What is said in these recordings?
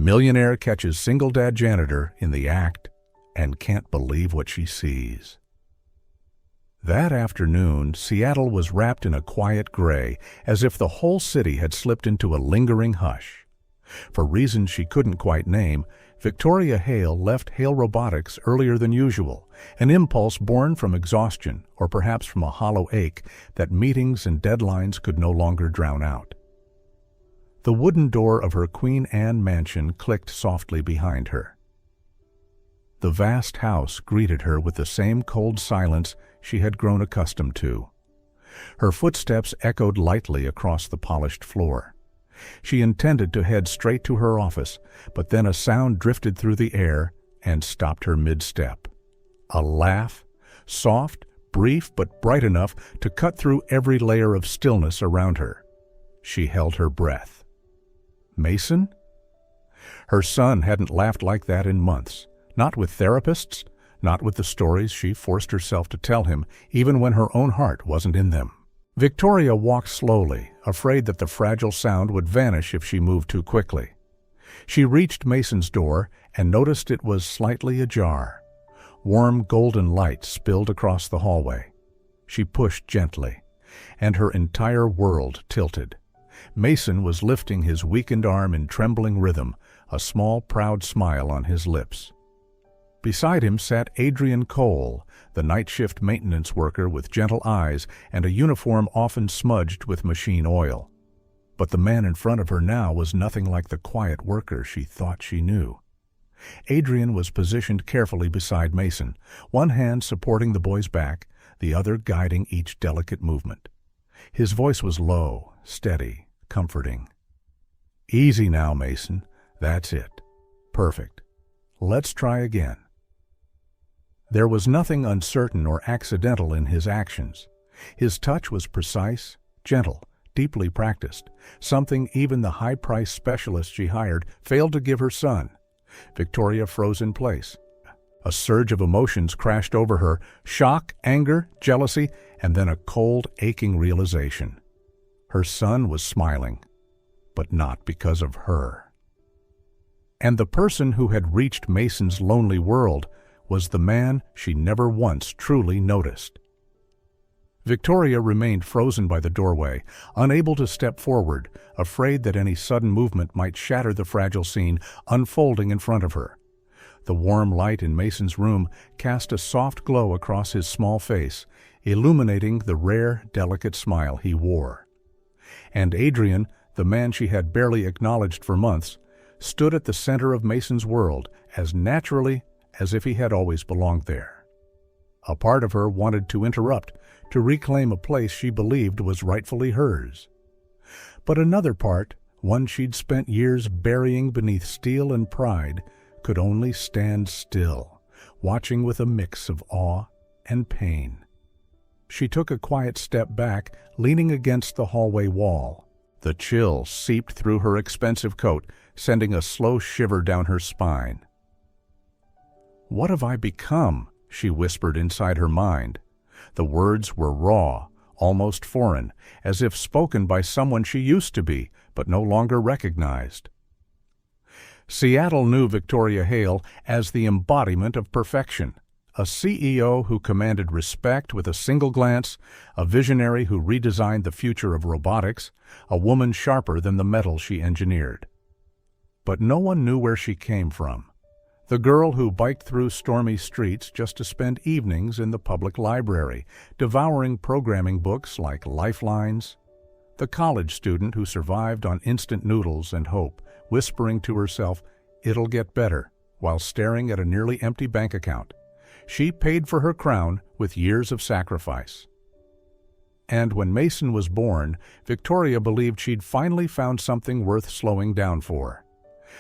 Millionaire catches single dad janitor in the act and can't believe what she sees. That afternoon, Seattle was wrapped in a quiet gray, as if the whole city had slipped into a lingering hush. For reasons she couldn't quite name, Victoria Hale left Hale Robotics earlier than usual, an impulse born from exhaustion or perhaps from a hollow ache that meetings and deadlines could no longer drown out. The wooden door of her Queen Anne mansion clicked softly behind her. The vast house greeted her with the same cold silence she had grown accustomed to. Her footsteps echoed lightly across the polished floor. She intended to head straight to her office, but then a sound drifted through the air and stopped her mid-step. A laugh, soft, brief, but bright enough to cut through every layer of stillness around her. She held her breath. Mason? Her son hadn't laughed like that in months. Not with therapists, not with the stories she forced herself to tell him, even when her own heart wasn't in them. Victoria walked slowly, afraid that the fragile sound would vanish if she moved too quickly. She reached Mason's door and noticed it was slightly ajar. Warm golden light spilled across the hallway. She pushed gently, and her entire world tilted. Mason was lifting his weakened arm in trembling rhythm, a small, proud smile on his lips. Beside him sat Adrian Cole, the night shift maintenance worker with gentle eyes and a uniform often smudged with machine oil. But the man in front of her now was nothing like the quiet worker she thought she knew. Adrian was positioned carefully beside Mason, one hand supporting the boy's back, the other guiding each delicate movement. His voice was low, steady, comforting. "Easy now, Mason. That's it. Perfect. Let's try again." There was nothing uncertain or accidental in his actions. His touch was precise, gentle, deeply practiced, something even the high-priced specialist she hired failed to give her son. Victoria froze in place. A surge of emotions crashed over her, shock, anger, jealousy, and then a cold, aching realization. Her son was smiling, but not because of her. And the person who had reached Mason's lonely world was the man she never once truly noticed. Victoria remained frozen by the doorway, unable to step forward, afraid that any sudden movement might shatter the fragile scene unfolding in front of her. The warm light in Mason's room cast a soft glow across his small face, illuminating the rare, delicate smile he wore. And Adrian, the man she had barely acknowledged for months, stood at the center of Mason's world as naturally as if he had always belonged there. A part of her wanted to interrupt, to reclaim a place she believed was rightfully hers. But another part, one she'd spent years burying beneath steel and pride, could only stand still, watching with a mix of awe and pain. She took a quiet step back, leaning against the hallway wall. The chill seeped through her expensive coat, sending a slow shiver down her spine. "What have I become?" she whispered inside her mind. The words were raw, almost foreign, as if spoken by someone she used to be, but no longer recognized. Seattle knew Victoria Hale as the embodiment of perfection, a CEO who commanded respect with a single glance, a visionary who redesigned the future of robotics, a woman sharper than the metal she engineered. But no one knew where she came from. The girl who biked through stormy streets just to spend evenings in the public library, devouring programming books like Lifelines. The college student who survived on instant noodles and hope, whispering to herself, "It'll get better," while staring at a nearly empty bank account. She paid for her crown with years of sacrifice. And when Mason was born, Victoria believed she'd finally found something worth slowing down for.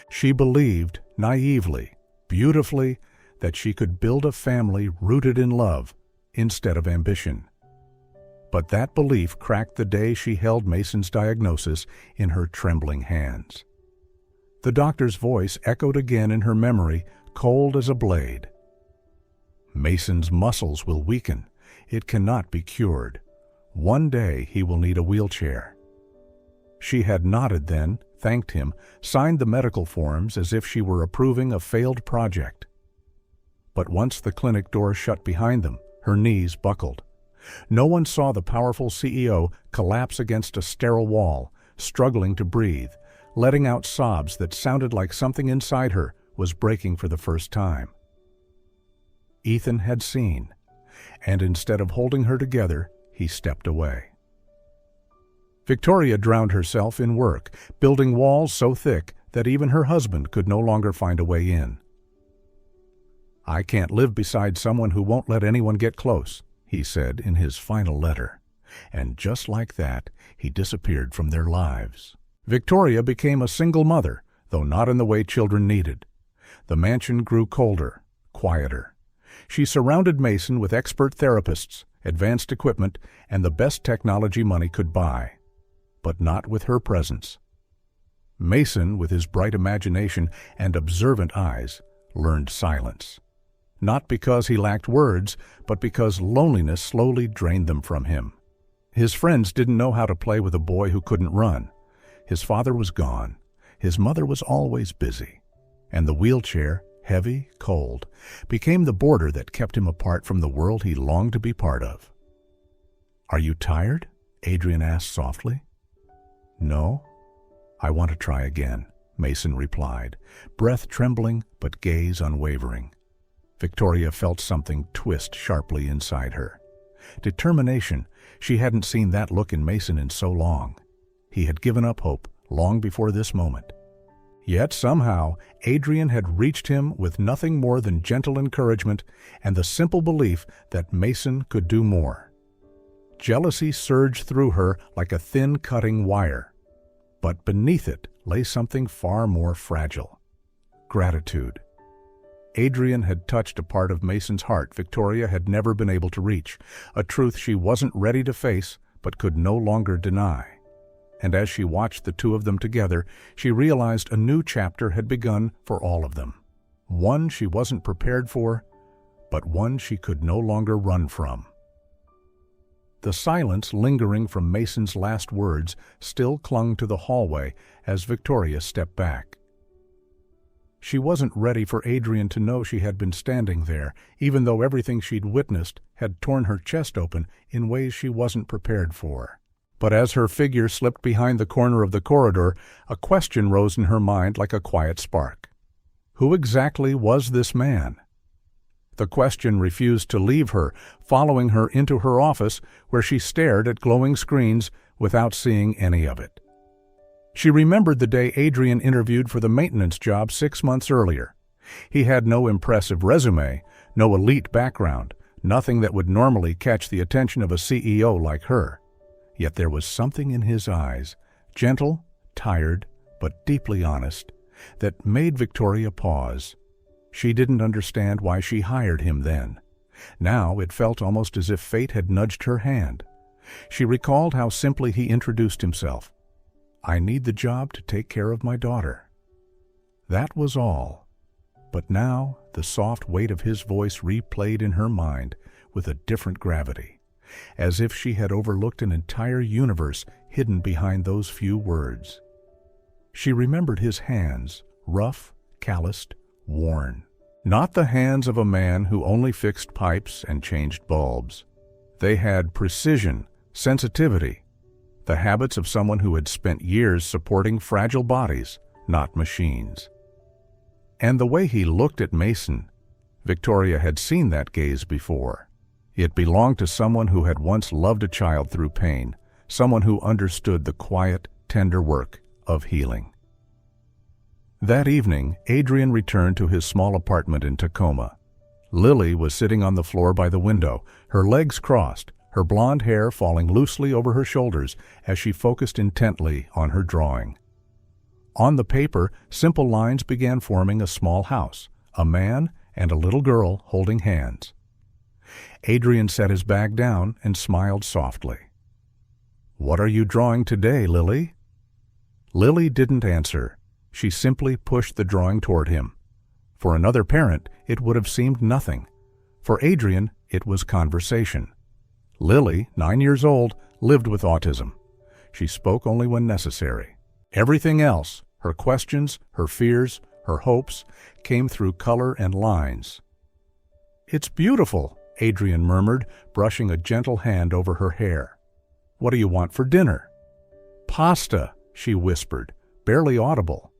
She believed, naively, beautifully, that she could build a family rooted in love instead of ambition. But that belief cracked the day she held Mason's diagnosis in her trembling hands. The doctor's voice echoed again in her memory, cold as a blade. "Mason's muscles will weaken. It cannot be cured. One day he will need a wheelchair." She had nodded then, thanked him, signed the medical forms as if she were approving a failed project. But once the clinic doors shut behind them, her knees buckled. No one saw the powerful CEO collapse against a sterile wall, struggling to breathe, letting out sobs that sounded like something inside her was breaking for the first time. Ethan had seen, and instead of holding her together, he stepped away. Victoria drowned herself in work, building walls so thick that even her husband could no longer find a way in. "I can't live beside someone who won't let anyone get close," he said in his final letter. And just like that, he disappeared from their lives. Victoria became a single mother, though not in the way children needed. The mansion grew colder, quieter. She surrounded Mason with expert therapists, advanced equipment, and the best technology money could buy. But not with her presence. Mason, with his bright imagination and observant eyes, learned silence. Not because he lacked words, but because loneliness slowly drained them from him. His friends didn't know how to play with a boy who couldn't run. His father was gone. His mother was always busy. And the wheelchair, heavy, cold, became the border that kept him apart from the world he longed to be part of. "Are you tired?" Adrian asked softly. "No. I want to try again," Mason replied, breath trembling but gaze unwavering. Victoria felt something twist sharply inside her. Determination. She hadn't seen that look in Mason in so long. He had given up hope long before this moment. Yet somehow, Adrian had reached him with nothing more than gentle encouragement and the simple belief that Mason could do more. Jealousy surged through her like a thin cutting wire. But beneath it lay something far more fragile. Gratitude. Adrian had touched a part of Mason's heart Victoria had never been able to reach, a truth she wasn't ready to face but could no longer deny. And as she watched the two of them together, she realized a new chapter had begun for all of them. One she wasn't prepared for, but one she could no longer run from. The silence lingering from Mason's last words still clung to the hallway as Victoria stepped back. She wasn't ready for Adrian to know she had been standing there, even though everything she'd witnessed had torn her chest open in ways she wasn't prepared for. But as her figure slipped behind the corner of the corridor, a question rose in her mind like a quiet spark. Who exactly was this man? The question refused to leave her, following her into her office, where she stared at glowing screens without seeing any of it. She remembered the day Adrian interviewed for the maintenance job 6 months earlier. He had no impressive resume, no elite background, nothing that would normally catch the attention of a CEO like her. Yet there was something in his eyes, gentle, tired, but deeply honest, that made Victoria pause. She didn't understand why she hired him then. Now it felt almost as if fate had nudged her hand. She recalled how simply he introduced himself. "I need the job to take care of my daughter." That was all. But now the soft weight of his voice replayed in her mind with a different gravity, as if she had overlooked an entire universe hidden behind those few words. She remembered his hands, rough, calloused, worn. Not the hands of a man who only fixed pipes and changed bulbs. They had precision, sensitivity, the habits of someone who had spent years supporting fragile bodies, not machines. And the way he looked at Mason, Victoria had seen that gaze before. It belonged to someone who had once loved a child through pain, someone who understood the quiet, tender work of healing. That evening, Adrian returned to his small apartment in Tacoma. Lily was sitting on the floor by the window, her legs crossed, her blonde hair falling loosely over her shoulders as she focused intently on her drawing. On the paper, simple lines began forming a small house, a man and a little girl holding hands. Adrian set his bag down and smiled softly. "What are you drawing today, Lily?" Lily didn't answer. She simply pushed the drawing toward him. For another parent, it would have seemed nothing. For Adrian, it was conversation. Lily, 9 years old, lived with autism. She spoke only when necessary. Everything else, her questions, her fears, her hopes, came through color and lines. "It's beautiful," Adrian murmured, brushing a gentle hand over her hair. "What do you want for dinner?" "Pasta," she whispered, barely audible.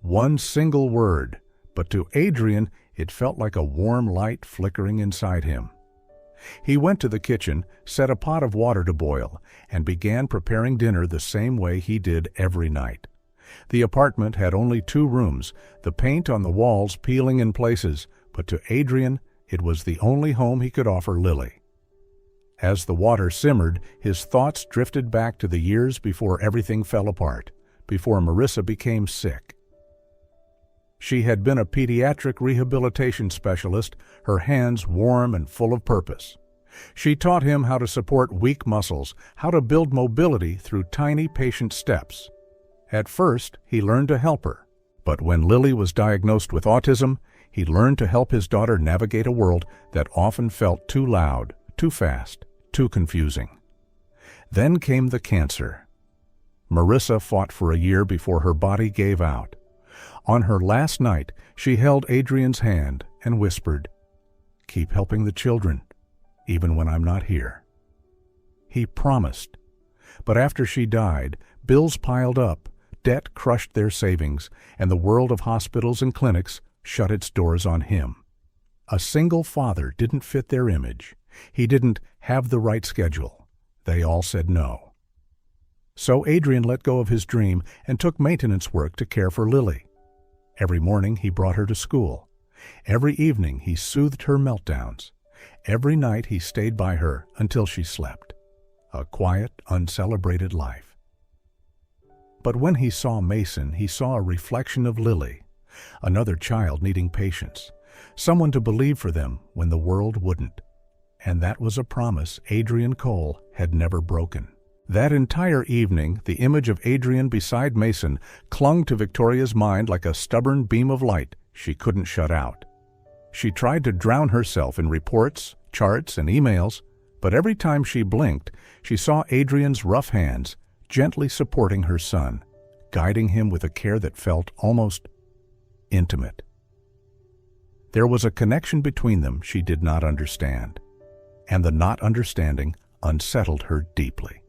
One single word, but to Adrian it felt like a warm light flickering inside him. He went to the kitchen, set a pot of water to boil, and began preparing dinner the same way he did every night. The apartment had only 2 rooms, the paint on the walls peeling in places, but to Adrian it was the only home he could offer Lily. As the water simmered, his thoughts drifted back to the years before everything fell apart, before Marissa became sick. She had been a pediatric rehabilitation specialist, her hands warm and full of purpose. She taught him how to support weak muscles, how to build mobility through tiny patient steps. At first, he learned to help her, but when Lily was diagnosed with autism, he learned to help his daughter navigate a world that often felt too loud, too fast, too confusing. Then came the cancer. Marissa fought for a year before her body gave out. On her last night, she held Adrian's hand and whispered, "Keep helping the children, even when I'm not here." He promised. But after she died, bills piled up, debt crushed their savings, and the world of hospitals and clinics shut its doors on him. A single father didn't fit their image. He didn't have the right schedule. They all said no. So Adrian let go of his dream and took maintenance work to care for Lily. Every morning he brought her to school. Every evening he soothed her meltdowns. Every night he stayed by her until she slept. A quiet, uncelebrated life. But when he saw Mason, he saw a reflection of Lily, another child needing patience, someone to believe for them when the world wouldn't. And that was a promise Adrian Cole had never broken. That entire evening, the image of Adrian beside Mason clung to Victoria's mind like a stubborn beam of light she couldn't shut out. She tried to drown herself in reports, charts, and emails, but every time she blinked, she saw Adrian's rough hands gently supporting her son, guiding him with a care that felt almost intimate. There was a connection between them she did not understand, and the not understanding unsettled her deeply.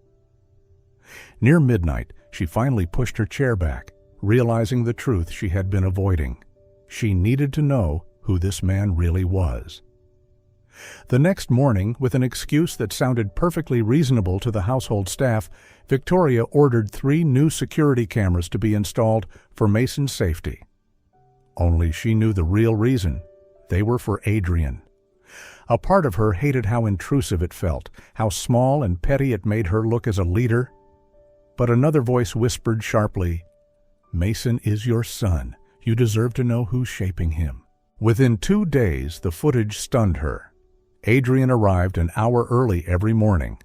Near midnight, she finally pushed her chair back, realizing the truth she had been avoiding. She needed to know who this man really was. The next morning, with an excuse that sounded perfectly reasonable to the household staff, Victoria ordered 3 new security cameras to be installed for Mason's safety. Only she knew the real reason. They were for Adrian. A part of her hated how intrusive it felt, how small and petty it made her look as a leader. But another voice whispered sharply, "Mason is your son. You deserve to know who's shaping him." Within 2 days, the footage stunned her. Adrian arrived an hour early every morning.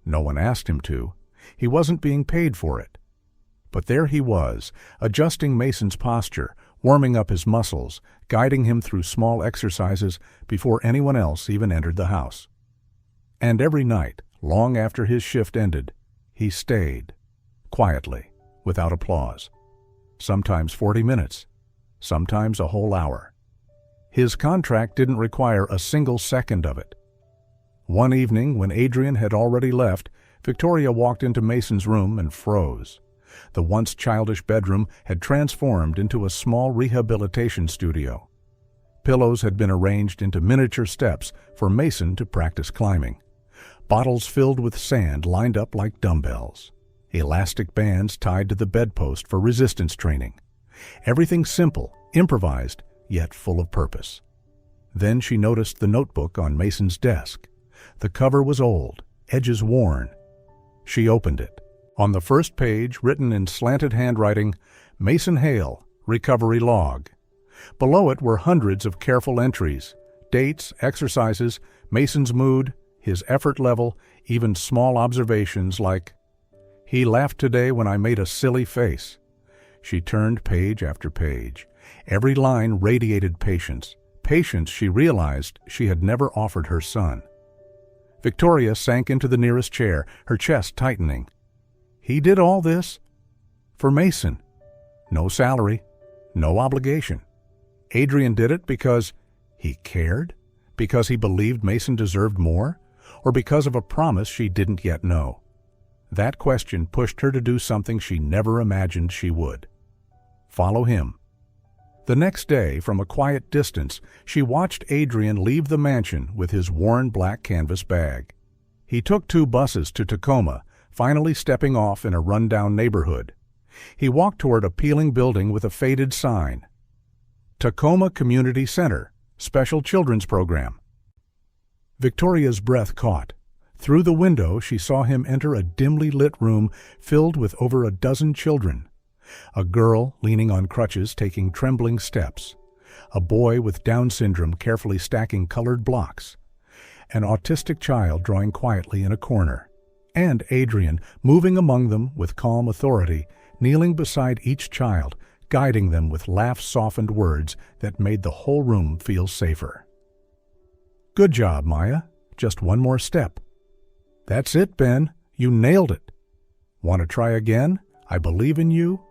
No one asked him to. He wasn't being paid for it. But there he was, adjusting Mason's posture, warming up his muscles, guiding him through small exercises before anyone else even entered the house. And every night, long after his shift ended, he stayed, quietly, without applause. Sometimes 40 minutes, sometimes a whole hour. His contract didn't require a single second of it. One evening, when Adrian had already left, Victoria walked into Mason's room and froze. The once childish bedroom had transformed into a small rehabilitation studio. Pillows had been arranged into miniature steps for Mason to practice climbing. Bottles filled with sand lined up like dumbbells. Elastic bands tied to the bedpost for resistance training. Everything simple, improvised, yet full of purpose. Then she noticed the notebook on Mason's desk. The cover was old, edges worn. She opened it. On the first page, written in slanted handwriting, "Mason Hale, Recovery Log." Below it were hundreds of careful entries, dates, exercises, Mason's mood, his effort level, even small observations like, "He laughed today when I made a silly face." She turned page after page. Every line radiated patience, patience she realized she had never offered her son. Victoria sank into the nearest chair, her chest tightening. "He did all this For Mason. No salary, no obligation. Adrian did it because he cared? Because he believed Mason deserved more? Or because of a promise she didn't yet know? That question pushed her to do something she never imagined she would. Follow him. The next day, from a quiet distance, she watched Adrian leave the mansion with his worn black canvas bag. He took 2 buses to Tacoma, finally stepping off in a rundown neighborhood. He walked toward a peeling building with a faded sign. Tacoma Community Center, Special Children's Program. Victoria's breath caught. Through the window, she saw him enter a dimly lit room filled with over a dozen children. A girl leaning on crutches taking trembling steps. A boy with Down syndrome carefully stacking colored blocks. An autistic child drawing quietly in a corner. And Adrian, moving among them with calm authority, kneeling beside each child, guiding them with laugh-softened words that made the whole room feel safer. Good job, Maya. Just one more step. That's it, Ben. You nailed it. Want to try again? I believe in you.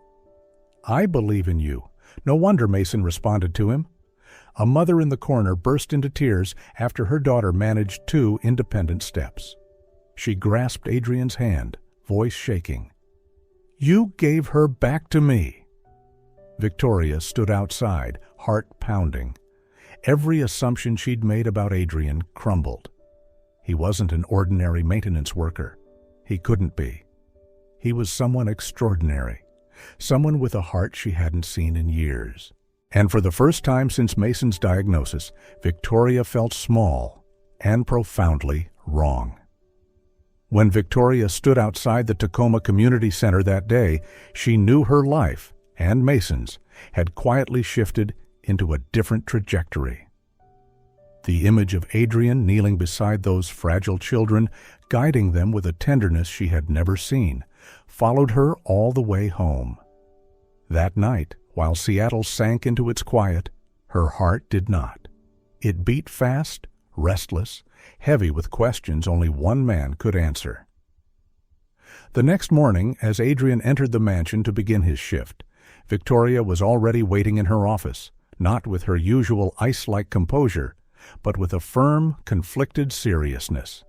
I believe in you. No wonder Mason responded to him. A mother in the corner burst into tears after her daughter managed 2 independent steps. She grasped Adrian's hand, voice shaking. You gave her back to me. Victoria stood outside, heart pounding. Every assumption she'd made about Adrian crumbled. He wasn't an ordinary maintenance worker. He couldn't be. He was someone extraordinary, someone with a heart she hadn't seen in years. And for the first time since Mason's diagnosis, Victoria felt small and profoundly wrong. When Victoria stood outside the Tacoma Community Center that day, she knew her life, and Mason's, had quietly shifted into a different trajectory. The image of Adrian kneeling beside those fragile children, guiding them with a tenderness she had never seen, followed her all the way home. That night, while Seattle sank into its quiet, her heart did not. It beat fast, restless, heavy with questions only one man could answer. The next morning, as Adrian entered the mansion to begin his shift, Victoria was already waiting in her office, not with her usual ice-like composure, but with a firm, conflicted seriousness.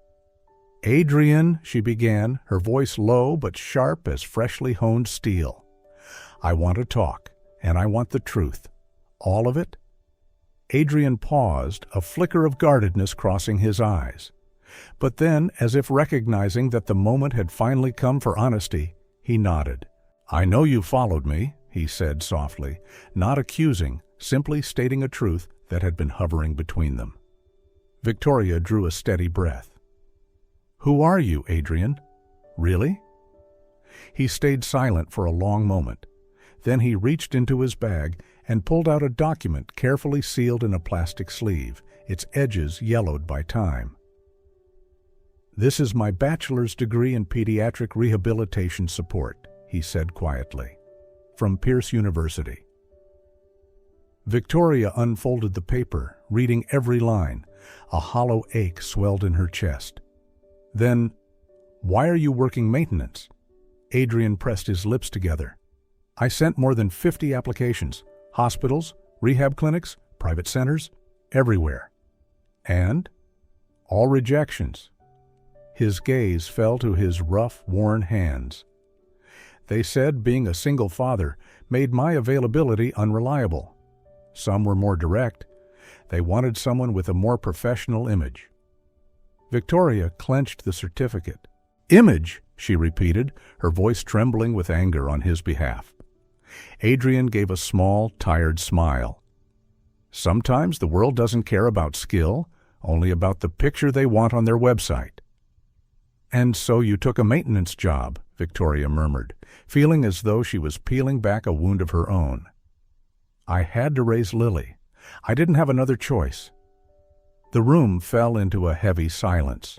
Adrian, she began, her voice low but sharp as freshly honed steel. I want to talk, and I want the truth. All of it? Adrian paused, a flicker of guardedness crossing his eyes. But then, as if recognizing that the moment had finally come for honesty, he nodded. I know you followed me, he said softly, not accusing, simply stating a truth that had been hovering between them. Victoria drew a steady breath. Who are you, Adrian? Really? He stayed silent for a long moment. Then he reached into his bag and pulled out a document carefully sealed in a plastic sleeve, its edges yellowed by time. This is my bachelor's degree in pediatric rehabilitation support, he said quietly, from Pierce University. Victoria unfolded the paper, reading every line. A hollow ache swelled in her chest. Then, why are you working maintenance? Adrian pressed his lips together. I sent more than 50 applications. Hospitals, rehab clinics, private centers, everywhere. And? All rejections. His gaze fell to his rough, worn hands. They said being a single father made my availability unreliable. Some were more direct. They wanted someone with a more professional image. Victoria clenched the certificate. Image, she repeated, her voice trembling with anger on his behalf. Adrian gave a small, tired smile. Sometimes the world doesn't care about skill, only about the picture they want on their website. And so you took a maintenance job, Victoria murmured, feeling as though she was peeling back a wound of her own. I had to raise Lily. I didn't have another choice. The room fell into a heavy silence.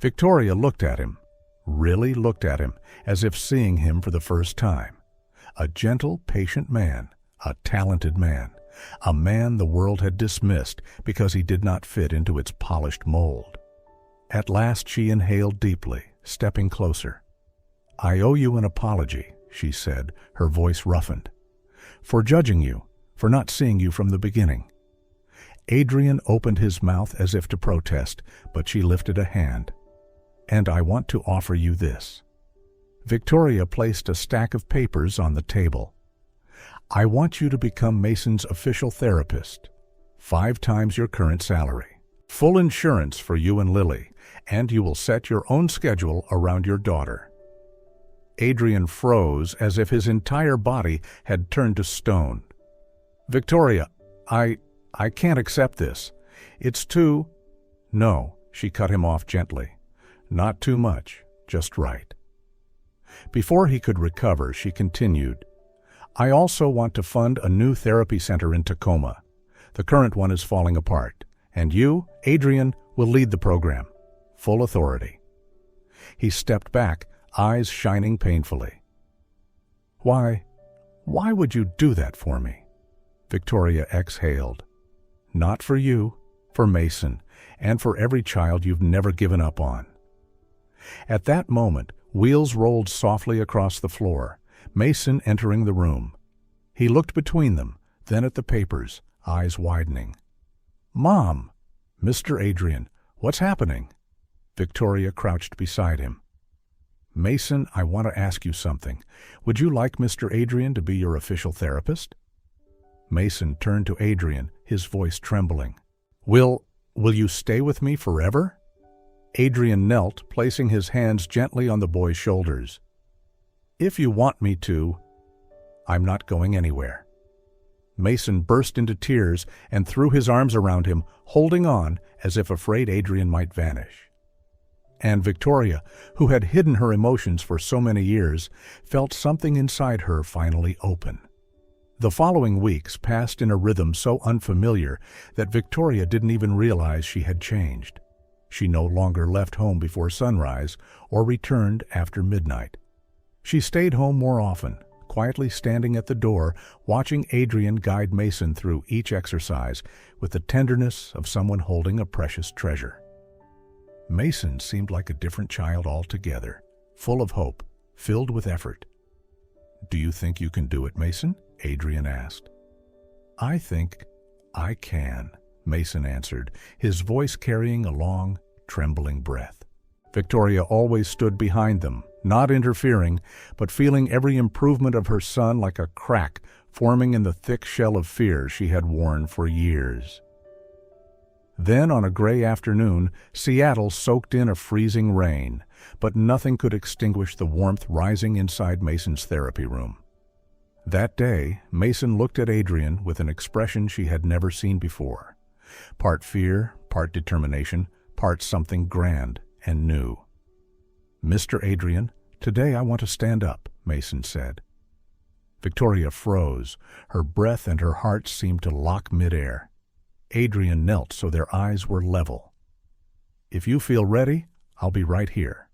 Victoria looked at him, really looked at him, as if seeing him for the first time. A gentle, patient man, a talented man, a man the world had dismissed because he did not fit into its polished mold. At last she inhaled deeply, stepping closer. I owe you an apology, she said, her voice roughened. "For judging you, for not seeing you from the beginning." Adrian opened his mouth as if to protest, but she lifted a hand. "And I want to offer you this." Victoria placed a stack of papers on the table. "I want you to become Mason's official therapist. 5 times your current salary. Full insurance for you and Lily, and you will set your own schedule around your daughter." Adrian froze as if his entire body had turned to stone. "Victoria, I can't accept this. It's too—" "No," she cut him off gently. "Not too much, just right." Before he could recover, she continued, "I also want to fund a new therapy center in Tacoma. The current one is falling apart, and you, Adrian, will lead the program. Full authority." He stepped back, eyes shining painfully. Why would you do that for me?" Victoria exhaled. "Not for you, for Mason, and for every child you've never given up on." At that moment, wheels rolled softly across the floor, Mason entering the room. He looked between them, then at the papers, eyes widening. "Mom!" "Mr. Adrian, what's happening?" Victoria crouched beside him. "Mason, I want to ask you something. Would you like Mr. Adrian to be your official therapist?" Mason turned to Adrian, his voice trembling. Will you stay with me forever?" Adrian knelt, placing his hands gently on the boy's shoulders. "If you want me to, I'm not going anywhere." Mason burst into tears and threw his arms around him, holding on as if afraid Adrian might vanish. And Victoria, who had hidden her emotions for so many years, felt something inside her finally open. The following weeks passed in a rhythm so unfamiliar that Victoria didn't even realize she had changed. She no longer left home before sunrise or returned after midnight. She stayed home more often, quietly standing at the door, watching Adrian guide Mason through each exercise with the tenderness of someone holding a precious treasure. Mason seemed like a different child altogether, full of hope, filled with effort. "Do you think you can do it, Mason?" Adrian asked. "I think I can," Mason answered, his voice carrying a long, trembling breath. Victoria always stood behind them, not interfering, but feeling every improvement of her son like a crack forming in the thick shell of fear she had worn for years. Then, on a gray afternoon, Seattle soaked in a freezing rain, but nothing could extinguish the warmth rising inside Mason's therapy room. That day, Mason looked at Adrian with an expression she had never seen before. Part fear, part determination, part something grand and new. "Mr. Adrian, today I want to stand up," Mason said. Victoria froze. Her breath and her heart seemed to lock midair. Adrian knelt so their eyes were level. "If you feel ready, I'll be right here."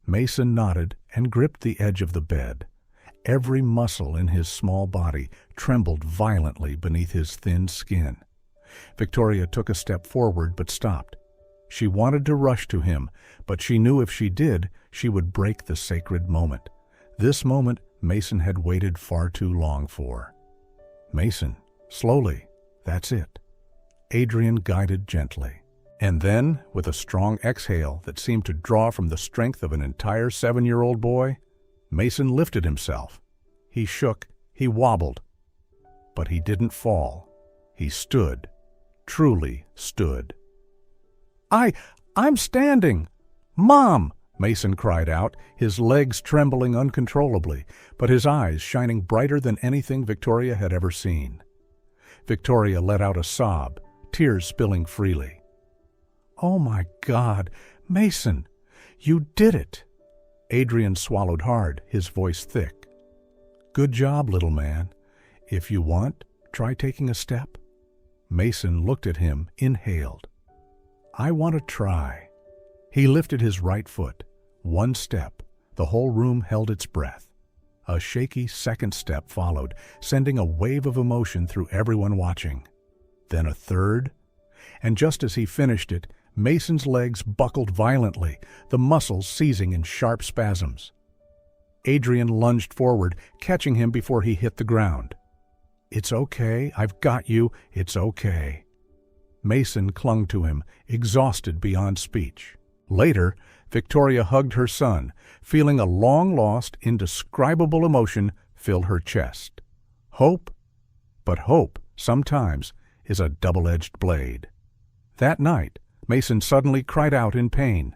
Mason nodded and gripped the edge of the bed. Every muscle in his small body trembled violently beneath his thin skin. Victoria took a step forward but stopped. She wanted to rush to him, but she knew if she did, she would break the sacred moment. This moment Mason had waited far too long for. "Mason, slowly, that's it." Adrian guided gently. And then, with a strong exhale that seemed to draw from the strength of an entire 7-year-old boy, Mason lifted himself. He shook, he wobbled. But he didn't fall. He stood, truly stood. I'm standing! Mom!" Mason cried out, his legs trembling uncontrollably, but his eyes shining brighter than anything Victoria had ever seen. Victoria let out a sob, tears spilling freely. "Oh my God, Mason, you did it!" Adrian swallowed hard, his voice thick. "Good job, little man. If you want, try taking a step." Mason looked at him, inhaled. "I want to try." He lifted his right foot. One step. The whole room held its breath. A shaky second step followed, sending a wave of emotion through everyone watching. Then a third. And just as he finished it, Mason's legs buckled violently, the muscles seizing in sharp spasms. Adrian lunged forward, catching him before he hit the ground. "It's okay, I've got you, it's okay." Mason clung to him, exhausted beyond speech. Later, Victoria hugged her son, feeling a long-lost, indescribable emotion fill her chest. Hope? But hope, sometimes, is a double-edged blade. That night, Mason suddenly cried out in pain.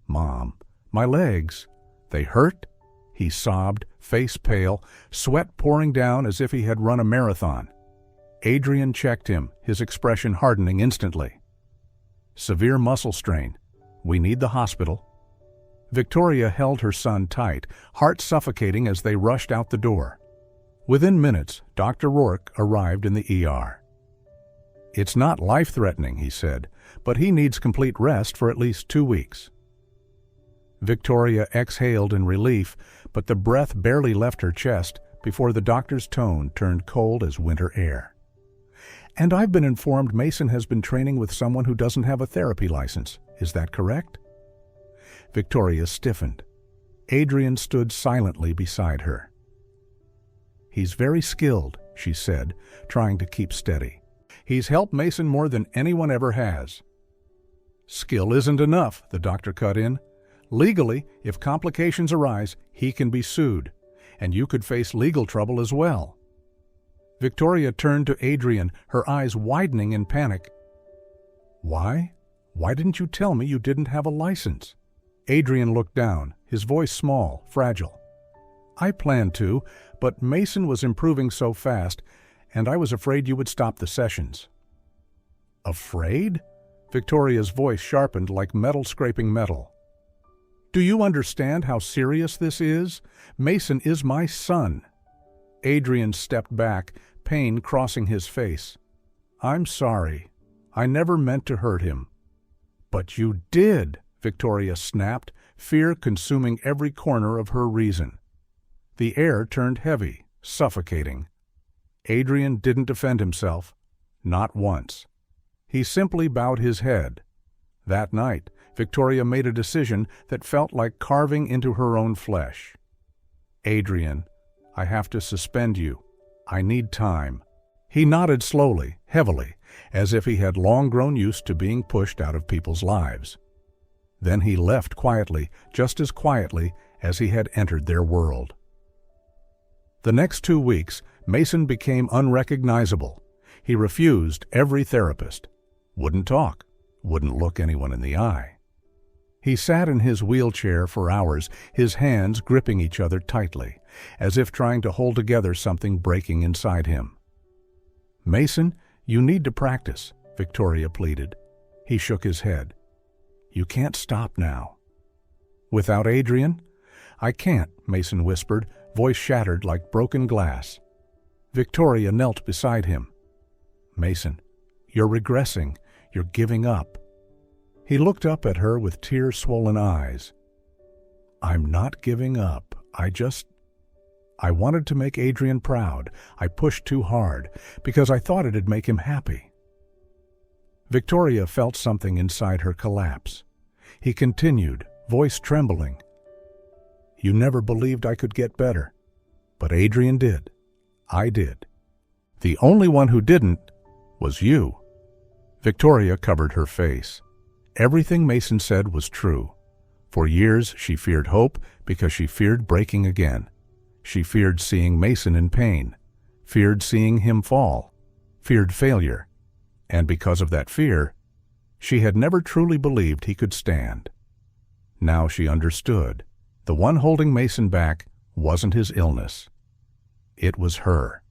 "Mom, my legs, they hurt?" He sobbed, face pale, sweat pouring down as if he had run a marathon. Adrian checked him, his expression hardening instantly. "Severe muscle strain. We need the hospital." Victoria held her son tight, heart suffocating as they rushed out the door. Within minutes, Dr. Rourke arrived in the ER. "It's not life-threatening," he said, "but he needs complete rest for at least 2 weeks." Victoria exhaled in relief, but the breath barely left her chest before the doctor's tone turned cold as winter air. "And I've been informed Mason has been training with someone who doesn't have a therapy license. Is that correct?" Victoria stiffened. Adrian stood silently beside her. "He's very skilled," she said, trying to keep steady. "He's helped Mason more than anyone ever has." "Skill isn't enough," the doctor cut in. "Legally, if complications arise, he can be sued, and you could face legal trouble as well." Victoria turned to Adrian, her eyes widening in panic. "Why? Why didn't you tell me you didn't have a license?" Adrian looked down, his voice small, fragile. "I planned to, but Mason was improving so fast, and I was afraid you would stop the sessions." "Afraid?" Victoria's voice sharpened like metal scraping metal. "Do you understand how serious this is? Mason is my son." Adrian stepped back, pain crossing his face. "I'm sorry. I never meant to hurt him." "But you did," Victoria snapped, fear consuming every corner of her reason. The air turned heavy, suffocating. Adrian didn't defend himself, not once. He simply bowed his head. That night, Victoria made a decision that felt like carving into her own flesh. "Adrian, I have to suspend you. I need time." He nodded slowly, heavily, as if he had long grown used to being pushed out of people's lives. Then he left quietly, just as quietly as he had entered their world. The next 2 weeks, Mason became unrecognizable. He refused every therapist, wouldn't talk, wouldn't look anyone in the eye. He sat in his wheelchair for hours, his hands gripping each other tightly, as if trying to hold together something breaking inside him. "Mason, you need to practice," Victoria pleaded. He shook his head. "You can't stop now." "Without Adrian?" "I can't," Mason whispered, voice shattered like broken glass. Victoria knelt beside him. "Mason, you're regressing. You're giving up." He looked up at her with tear-swollen eyes. "I'm not giving up. I wanted to make Adrian proud. I pushed too hard, because I thought it'd make him happy." Victoria felt something inside her collapse. He continued, voice trembling. "You never believed I could get better. But Adrian did. I did. The only one who didn't was you." Victoria covered her face. Everything Mason said was true. For years she feared hope because she feared breaking again. She feared seeing Mason in pain, feared seeing him fall, feared failure. And because of that fear, she had never truly believed he could stand. Now she understood. The one holding Mason back wasn't his illness. It was her.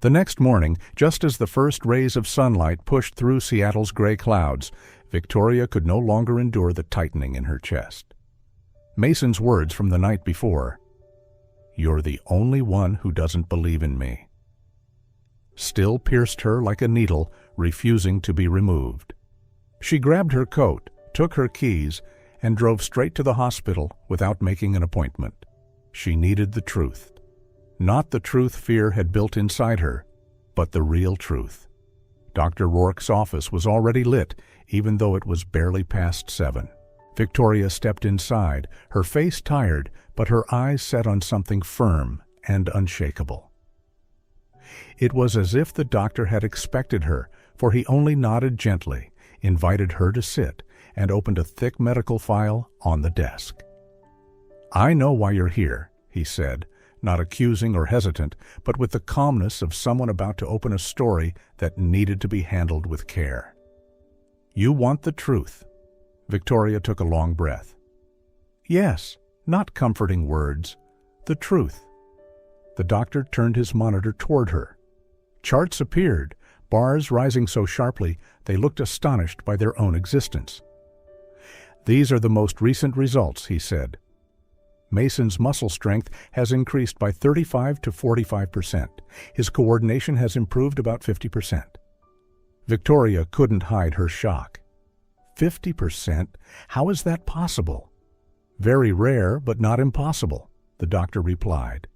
The next morning, just as the first rays of sunlight pushed through Seattle's gray clouds, Victoria could no longer endure the tightening in her chest. Mason's words from the night before, "You're the only one who doesn't believe in me," still pierced her like a needle, refusing to be removed. She grabbed her coat, took her keys, and drove straight to the hospital without making an appointment. She needed the truth. Not the truth fear had built inside her, but the real truth. Dr. Rourke's office was already lit, even though it was barely past 7. Victoria stepped inside, her face tired, but her eyes set on something firm and unshakable. It was as if the doctor had expected her, for he only nodded gently, invited her to sit, and opened a thick medical file on the desk. "I know why you're here," he said, not accusing or hesitant, but with the calmness of someone about to open a story that needed to be handled with care. "You want the truth." Victoria took a long breath. "Yes, not comforting words. The truth." The doctor turned his monitor toward her. Charts appeared, bars rising so sharply they looked astonished by their own existence. "These are the most recent results," he said. "Mason's muscle strength has increased by 35 to 45%. His coordination has improved about 50%. Victoria couldn't hide her shock. 50%? How is that possible? "Very rare, but not impossible," the doctor replied.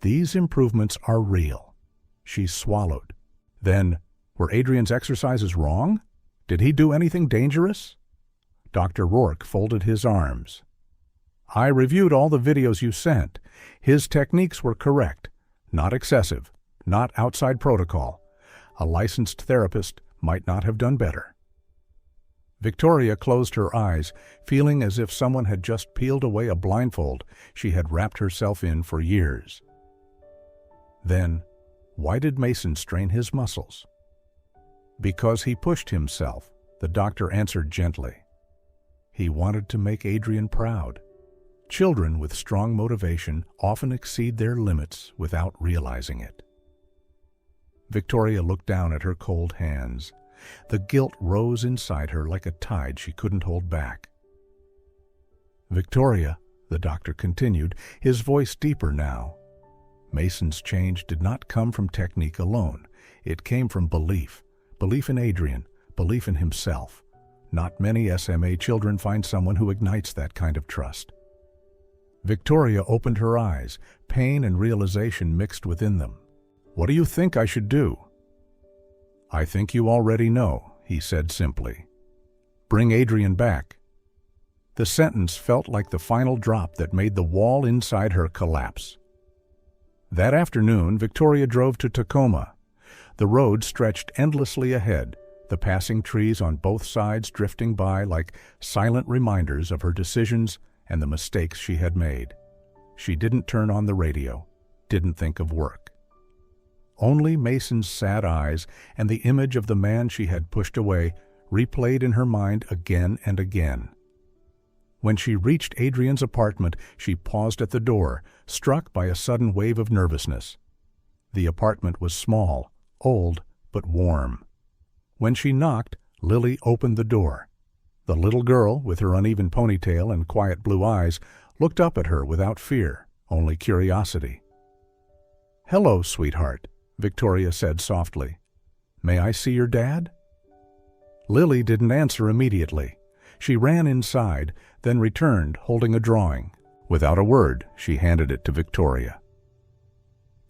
"These improvements are real." She swallowed. Then, were Adrian's exercises wrong? Did he do anything dangerous? Dr. Rourke folded his arms. "I reviewed all the videos you sent. His techniques were correct, not excessive, not outside protocol. A licensed therapist might not have done better." Victoria closed her eyes, feeling as if someone had just peeled away a blindfold she had wrapped herself in for years. Then, why did Mason strain his muscles? "Because he pushed himself," the doctor answered gently. "He wanted to make Adrian proud." Children with strong motivation often exceed their limits without realizing it. Victoria looked down at her cold hands. The guilt rose inside her like a tide she couldn't hold back. "Victoria," the doctor continued, his voice deeper now, "Mason's change did not come from technique alone. It came from belief. Belief in Adrian, belief in himself. Not many SMA children find someone who ignites that kind of trust." Victoria opened her eyes, pain and realization mixed within them. "What do you think I should do?" "I think you already know," he said simply. "Bring Adrian back." The sentence felt like the final drop that made the wall inside her collapse. That afternoon, Victoria drove to Tacoma. The road stretched endlessly ahead, the passing trees on both sides drifting by like silent reminders of her decisions and the mistakes she had made. She didn't turn on the radio, didn't think of work. Only Mason's sad eyes and the image of the man she had pushed away replayed in her mind again and again. When she reached Adrian's apartment, she paused at the door, struck by a sudden wave of nervousness. The apartment was small, old, but warm. When she knocked, Lily opened the door. The little girl, with her uneven ponytail and quiet blue eyes, looked up at her without fear, only curiosity. "Hello, sweetheart," Victoria said softly. "May I see your dad?" Lily didn't answer immediately. She ran inside, then returned holding a drawing. Without a word, she handed it to Victoria.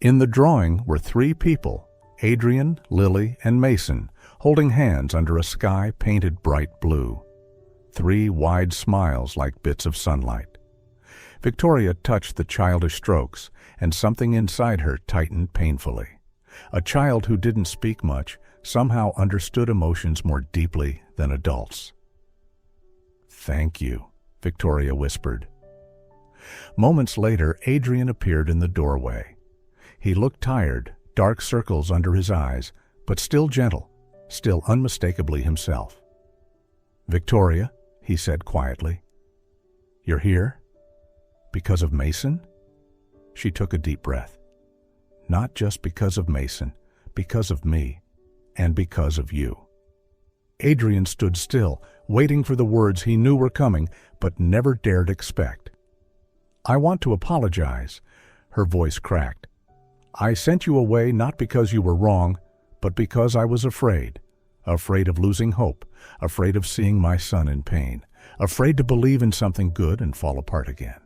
In the drawing were 3 people, Adrian, Lily, and Mason, holding hands under a sky painted bright blue. 3 wide smiles like bits of sunlight. Victoria touched the childish strokes, and something inside her tightened painfully. A child who didn't speak much somehow understood emotions more deeply than adults. "Thank you," Victoria whispered. Moments later, Adrian appeared in the doorway. He looked tired, dark circles under his eyes, but still gentle, still unmistakably himself. "Victoria," he said quietly, "you're here? Because of Mason?" She took a deep breath. "Not just because of Mason, because of me, and because of you." Adrian stood still, waiting for the words he knew were coming, but never dared expect. "I want to apologize," her voice cracked. "I sent you away not because you were wrong, but because I was afraid. Afraid of losing hope, afraid of seeing my son in pain, afraid to believe in something good and fall apart again.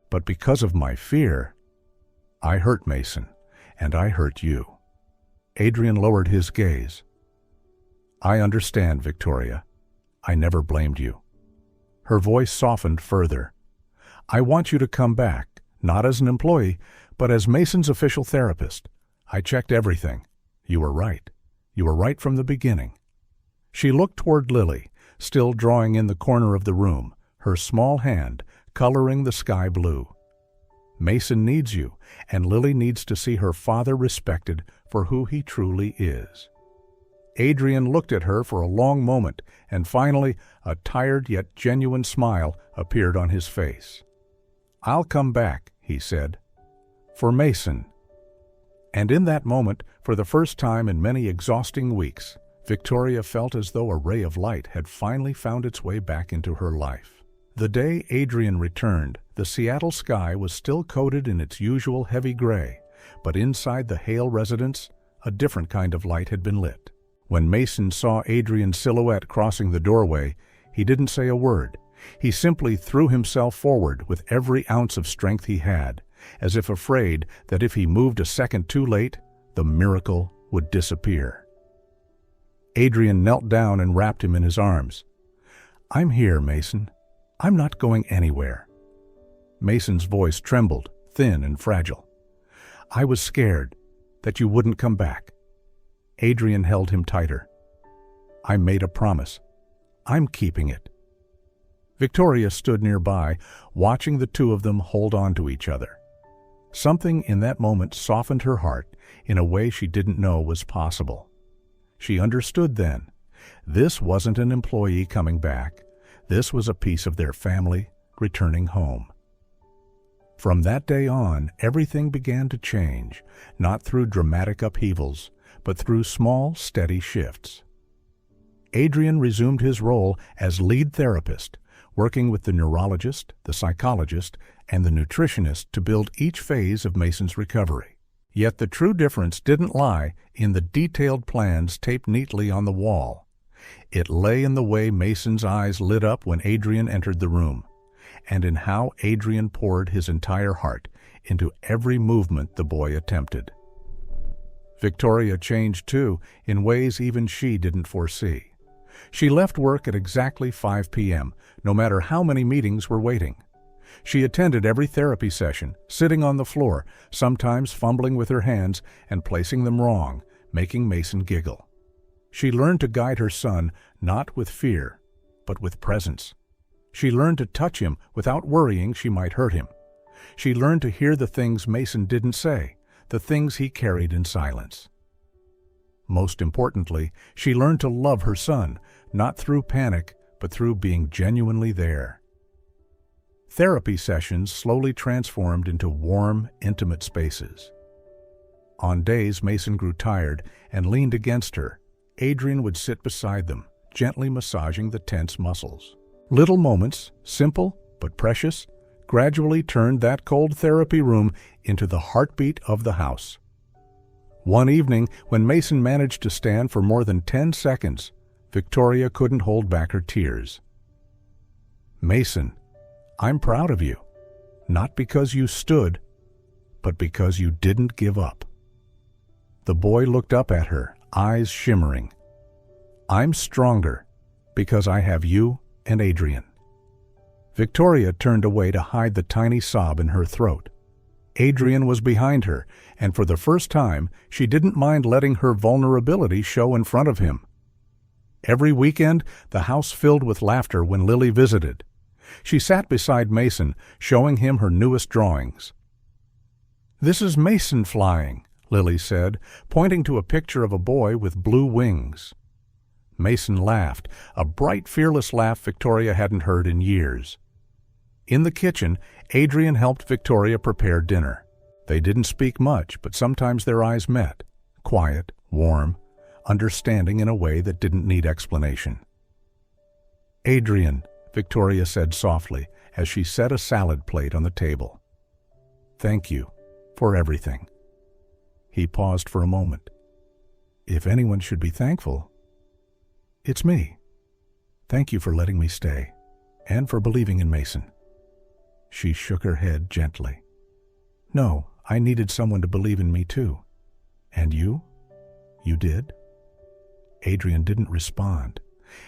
But because of my fear, I hurt Mason, and I hurt you." Adrian lowered his gaze. "I understand, Victoria. I never blamed you. Her voice softened further. "I want you to come back, not as an employee, but as Mason's official therapist. I checked everything. You were right. You were right from the beginning." She looked toward Lily, still drawing in the corner of the room, her small hand coloring the sky blue. "Mason needs you, and Lily needs to see her father respected for who he truly is." Adrian looked at her for a long moment, and finally a tired yet genuine smile appeared on his face. "I'll come back," he said, "for Mason." And in that moment, for the first time in many exhausting weeks, Victoria felt as though a ray of light had finally found its way back into her life. The day Adrian returned, the Seattle sky was still coated in its usual heavy gray, but inside the Hale residence, a different kind of light had been lit. When Mason saw Adrian's silhouette crossing the doorway, he didn't say a word. He simply threw himself forward with every ounce of strength he had, as if afraid that if he moved a second too late, the miracle would disappear. Adrian knelt down and wrapped him in his arms. "I'm here, Mason. I'm not going anywhere." Mason's voice trembled, thin and fragile. "I was scared that you wouldn't come back." Adrian held him tighter. "I made a promise. I'm keeping it." Victoria stood nearby, watching the two of them hold on to each other. Something in that moment softened her heart in a way she didn't know was possible. She understood then. This wasn't an employee coming back. This was a piece of their family returning home. From that day on, everything began to change, not through dramatic upheavals, but through small, steady shifts. Adrian resumed his role as lead therapist, working with the neurologist, the psychologist, and the nutritionist to build each phase of Mason's recovery. Yet the true difference didn't lie in the detailed plans taped neatly on the wall. It lay in the way Mason's eyes lit up when Adrian entered the room, and in how Adrian poured his entire heart into every movement the boy attempted. Victoria changed too, in ways even she didn't foresee. She left work at exactly 5 p.m., no matter how many meetings were waiting. She attended every therapy session, sitting on the floor, sometimes fumbling with her hands and placing them wrong, making Mason giggle. She learned to guide her son not with fear, but with presence. She learned to touch him without worrying she might hurt him. She learned to hear the things Mason didn't say, the things he carried in silence. Most importantly, she learned to love her son, not through panic, but through being genuinely there. Therapy sessions slowly transformed into warm, intimate spaces. On days Mason grew tired and leaned against her, Adrian would sit beside them, gently massaging the tense muscles. Little moments, simple but precious, gradually turned that cold therapy room into the heartbeat of the house. One evening, when Mason managed to stand for more than 10 seconds, Victoria couldn't hold back her tears. "Mason, I'm proud of you, not because you stood, but because you didn't give up." The boy looked up at her, eyes shimmering. "I'm stronger because I have you and Adrian." Victoria turned away to hide the tiny sob in her throat. Adrian was behind her, and for the first time, she didn't mind letting her vulnerability show in front of him. Every weekend, the house filled with laughter when Lily visited. She sat beside Mason, showing him her newest drawings. "This is Mason flying," Lily said, pointing to a picture of a boy with blue wings. Mason laughed, a bright, fearless laugh Victoria hadn't heard in years. In the kitchen, Adrian helped Victoria prepare dinner. They didn't speak much, but sometimes their eyes met, quiet, warm, understanding in a way that didn't need explanation. "Adrian," Victoria said softly as she set a salad plate on the table. "Thank you for everything." He paused for a moment. "If anyone should be thankful, it's me. Thank you for letting me stay, and for believing in Mason." She shook her head gently. "No, I needed someone to believe in me too. And you? You did?" Adrian didn't respond.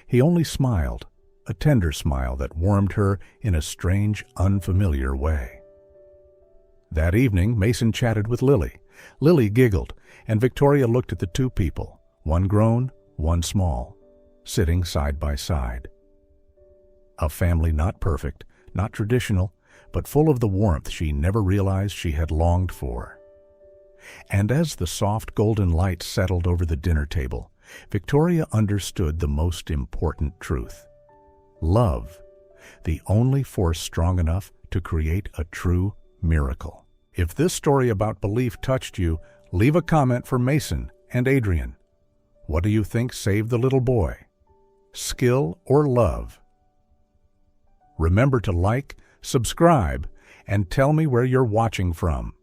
He only smiled, a tender smile that warmed her in a strange, unfamiliar way. That evening, Mason chatted with Lily. Lily giggled, and Victoria looked at the two people, one grown, one small, sitting side by side. A family not perfect, not traditional, but full of the warmth she never realized she had longed for. And as the soft golden light settled over the dinner table, Victoria understood the most important truth. Love, the only force strong enough to create a true miracle. If this story about belief touched you, leave a comment for Mason and Adrian. What do you think saved the little boy? Skill or love? Remember to like, subscribe, and tell me where you're watching from.